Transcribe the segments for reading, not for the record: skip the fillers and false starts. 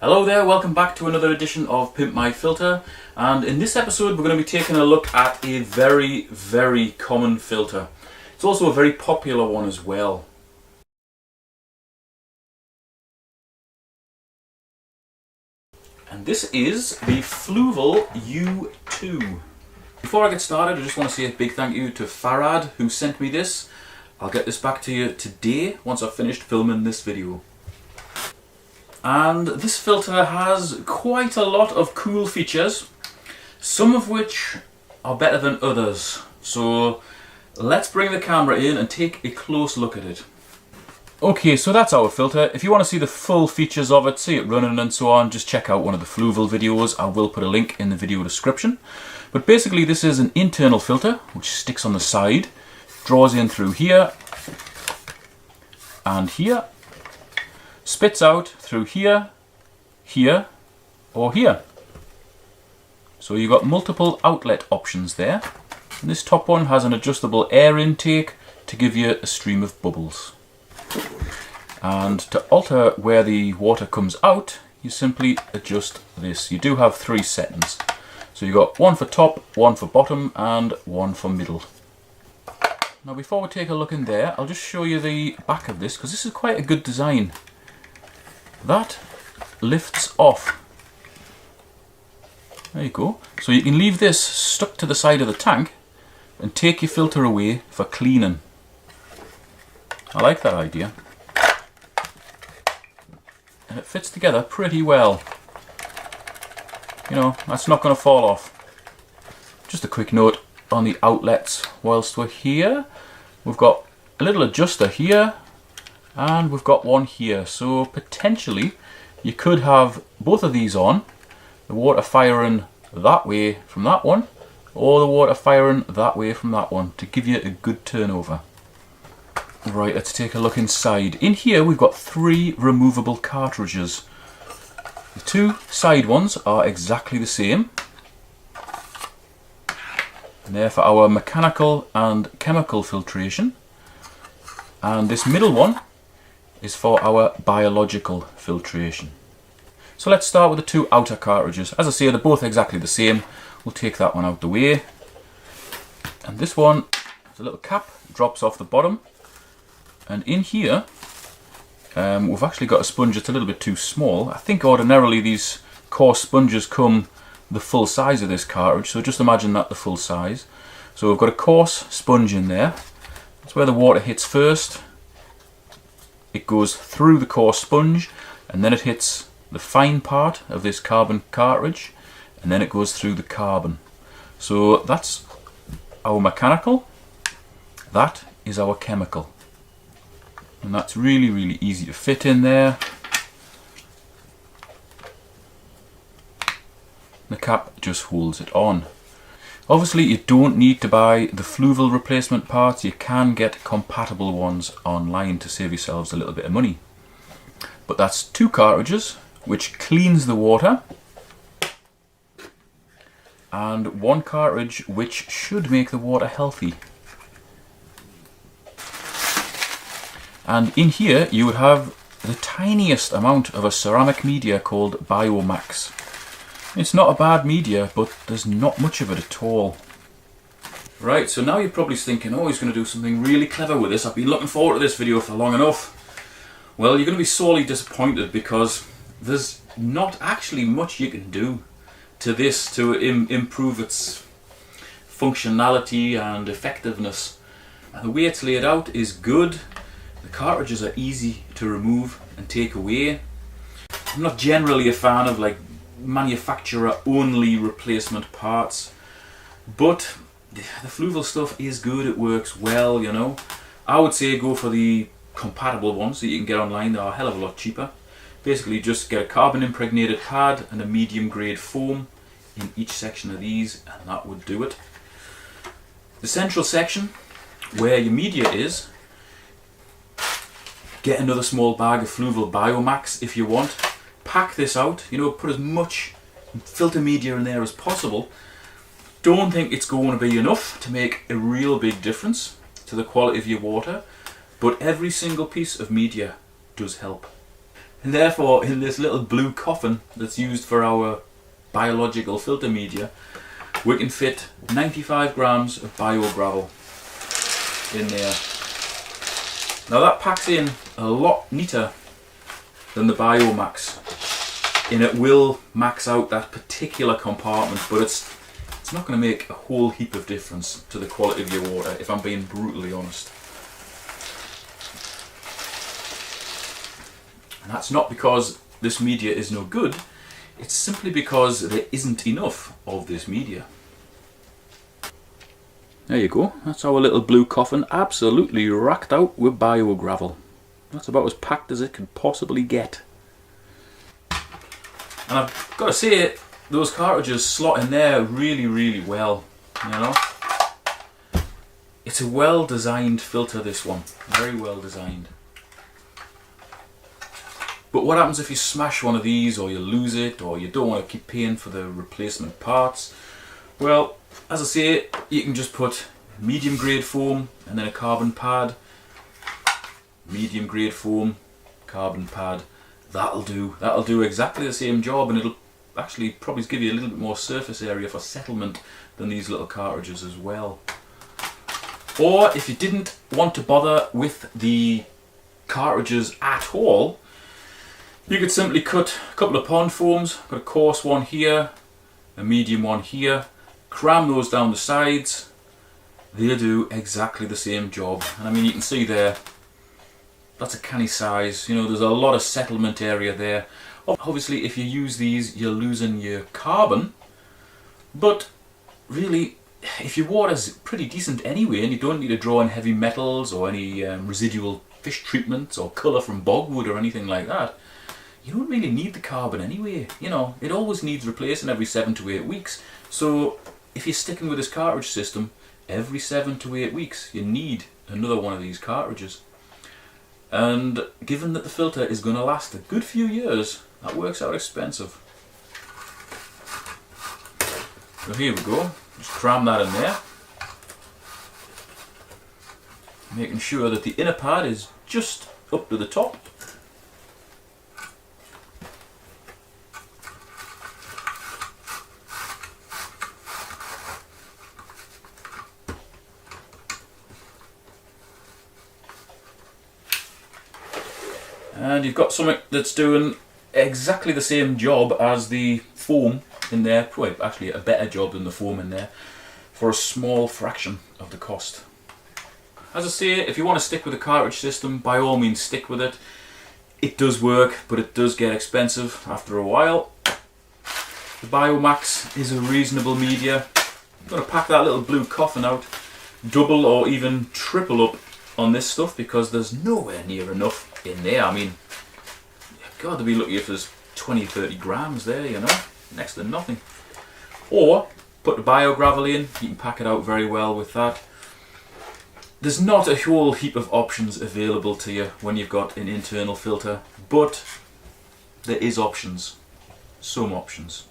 Hello there, welcome back to another edition of Pimp My Filter, and in this episode we're going to be taking a look at a very common filter. It's also a very popular one as well. And this is the Fluval U2. Before I get started, I just want to say a big thank you to Farad who sent me this. I'll get this back to you today once I've finished filming this video. And this filter has quite a lot of cool features, some of which are better than others. So let's bring the camera in and take a close look at it. Okay, so that's our filter. If you want to see the full features of it, see it running and so on, just check out one of the Fluval videos. I will put a link in the video description. But basically this is an internal filter which sticks on the side, draws in through here and here, spits out through here, here, or here. So you've got multiple outlet options there. And this top one has an adjustable air intake to give you a stream of bubbles. And to alter where the water comes out, you simply adjust this. You do have 3 settings. So you've got one for top, one for bottom, and one for middle. Now before we take a look in there, I'll just show you the back of this, because this is quite a good design. That lifts off. There you go. So you can leave this stuck to the side of the tank and take your filter away for cleaning. I like that idea. And it fits together pretty well. You know, that's not going to fall off. Just a quick note on the outlets whilst we're here. We've got a little adjuster here and we've got one here. So potentially you could have both of these on, the water firing that way from that one, or the water firing that way from that one, to give you a good turnover. Right, let's take a look inside. In here we've got 3 removable cartridges. The 2 side ones are exactly the same. And they're for our mechanical and chemical filtration. And this middle one is for our biological filtration. So let's start with the 2 outer cartridges. As I say, they're both exactly the same. We'll take that one out the way. And this one has a little cap, drops off the bottom. And in here, we've actually got a sponge that's a little bit too small. I think ordinarily these coarse sponges come the full size of this cartridge, so just imagine that the full size. So we've got a coarse sponge in there. That's where the water hits first. It goes through the coarse sponge and then it hits the fine part of this carbon cartridge and then it goes through the carbon. So that's our mechanical, that is our chemical. And that's really easy to fit in there. The cap just holds it on. Obviously you don't need to buy the Fluval replacement parts, you can get compatible ones online to save yourselves a little bit of money. But that's 2 cartridges which cleans the water, and 1 cartridge which should make the water healthy. And in here you would have the tiniest amount of a ceramic media called Biomax. It's not a bad media, but there's not much of it at all. Right, so now you're probably thinking, oh, he's going to do something really clever with this. I've been looking forward to this video for long enough. Well, you're going to be sorely disappointed because there's not actually much you can do to this to improve its functionality and effectiveness. And the way it's laid out is good. The cartridges are easy to remove and take away. I'm not generally a fan of like manufacturer only replacement parts, but the Fluval stuff is good, it works well, you know. I would say go for the compatible ones that you can get online, they're a hell of a lot cheaper. Basically just get a carbon impregnated pad and a medium grade foam in each section of these and that would do it. The central section where your media is, get another small bag of Fluval Biomax if you want. Pack this out, you know, put as much filter media in there as possible. Don't think it's going to be enough to make a real big difference to the quality of your water, but every single piece of media does help. And therefore, in this little blue coffin that's used for our biological filter media, we can fit 95 grams of bio-gravel in there. Now that packs in a lot neater than the Biomax, and it will max out that particular compartment, but it's not going to make a whole heap of difference to the quality of your water, if I'm being brutally honest. And that's not because this media is no good, it's simply because there isn't enough of this media. There you go, that's our little blue coffin, absolutely racked out with bio-gravel. That's about as packed as it can possibly get. And I've got to say, those cartridges slot in there really, really well, you know. It's a well designed filter, this one, very well designed. But what happens if you smash one of these, or you lose it, or you don't want to keep paying for the replacement parts? Well, as I say, you can just put medium grade foam and then a carbon pad. Medium grade foam, carbon pad. That'll do exactly the same job, and it'll actually probably give you a little bit more surface area for settlement than these little cartridges as well. Or if you didn't want to bother with the cartridges at all, you could simply cut a couple of pond foams. Got a coarse one here, a medium one here, cram those down the sides. They do exactly the same job, and I mean, you can see there, that's a canny size, you know, there's a lot of settlement area there. Obviously if you use these you're losing your carbon, but really if your water's pretty decent anyway and you don't need to draw in heavy metals or any residual fish treatments or colour from bogwood or anything like that, you don't really need the carbon anyway. You know, it always needs replacing every 7 to 8 weeks. So if you're sticking with this cartridge system, every 7 to 8 weeks you need another one of these cartridges. And given that the filter is going to last a good few years, that works out expensive. So here we go, just cram that in there. Making sure that the inner pad is just up to the top. And you've got something that's doing exactly the same job as the foam in there, probably actually a better job than the foam in there, for a small fraction of the cost. As I say, if you want to stick with the cartridge system, by all means stick with it. It does work, but it does get expensive after a while. The Biomax is a reasonable media. I'm going to pack that little blue coffin out, double or even triple up on this stuff, because there's nowhere near enough in there. I mean, God, to be lucky if there's 20-30 grams there, you know, next to nothing. Or put the bio-gravel in, you can pack it out very well with that. There's not a whole heap of options available to you when you've got an internal filter, but there is options, some options.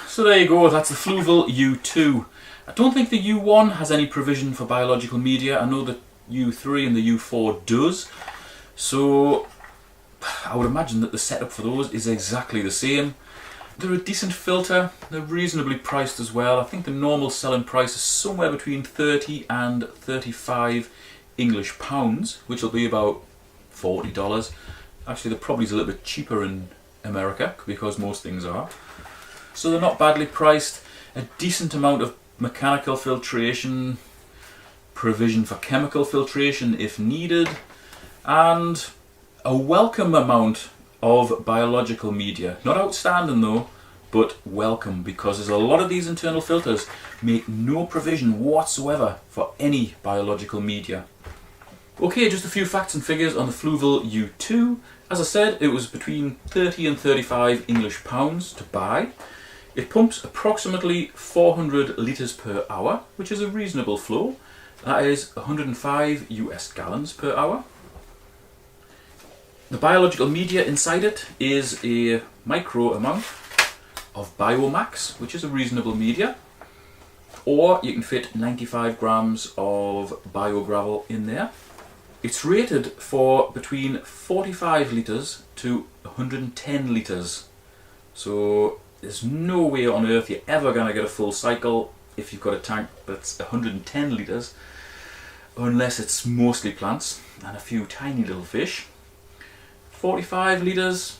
So there you go, that's the Fluval U2. I don't think the U1 has any provision for biological media. I know the U3 and the U4 does. So I would imagine that the setup for those is exactly the same. They're a decent filter, they're reasonably priced as well. I think the normal selling price is somewhere between 30 and 35 English pounds, which will be about $40. Actually, they're probably a little bit cheaper in America, because most things are. So they're not badly priced, a decent amount of mechanical filtration, provision for chemical filtration if needed, and a welcome amount of biological media. Not outstanding though, but welcome, because there's a lot of these internal filters make no provision whatsoever for any biological media. Okay, just a few facts and figures on the Fluval U2. As I said, it was between 30 and 35 English pounds to buy. It pumps approximately 400 litres per hour, which is a reasonable flow. That is 105 US gallons per hour. The biological media inside it is a micro amount of Biomax, which is a reasonable media, or you can fit 95 grams of bio-gravel in there. It's rated for between 45 litres to 110 litres. So there's no way on earth you're ever going to get a full cycle if you've got a tank that's 110 litres, unless it's mostly plants and a few tiny little fish. 45 litres,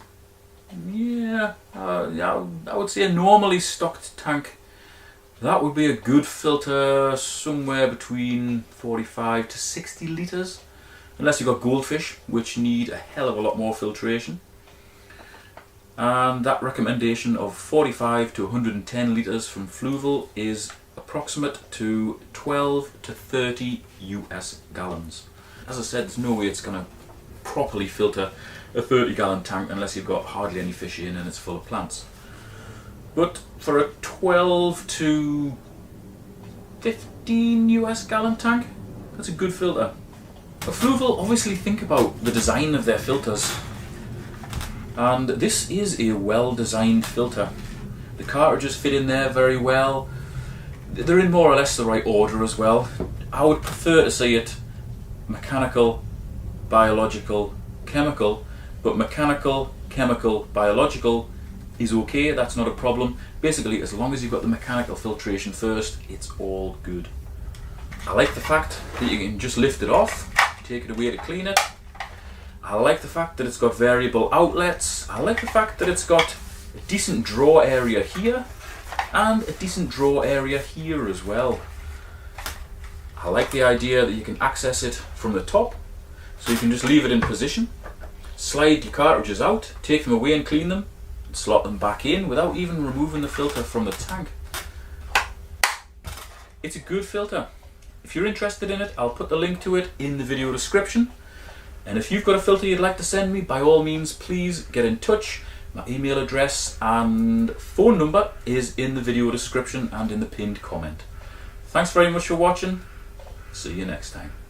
yeah, I would say a normally stocked tank, that would be a good filter somewhere between 45 to 60 litres, unless you've got goldfish, which need a hell of a lot more filtration. And that recommendation of 45 to 110 litres from Fluval is approximate to 12 to 30 US gallons. As I said, there's no way it's going to properly filter a 30-gallon tank unless you've got hardly any fish in and it's full of plants. But for a 12 to 15 US gallon tank, that's a good filter. But Fluval obviously think about the design of their filters, and this is a well-designed filter. The cartridges fit in there very well. They're in more or less the right order as well. I would prefer to see it mechanical, biological, chemical, but mechanical, chemical, biological is okay, that's not a problem. Basically, as long as you've got the mechanical filtration first, it's all good. I like the fact that you can just lift it off, take it away to clean it. I like the fact that it's got variable outlets. I like the fact that it's got a decent draw area here and a decent draw area here as well. I like the idea that you can access it from the top, so you can just leave it in position, slide your cartridges out, take them away and clean them, and slot them back in without even removing the filter from the tank. It's a good filter. If you're interested in it, I'll put the link to it in the video description. And if you've got a filter you'd like to send me, by all means, please get in touch. My email address and phone number is in the video description and in the pinned comment. Thanks very much for watching. See you next time.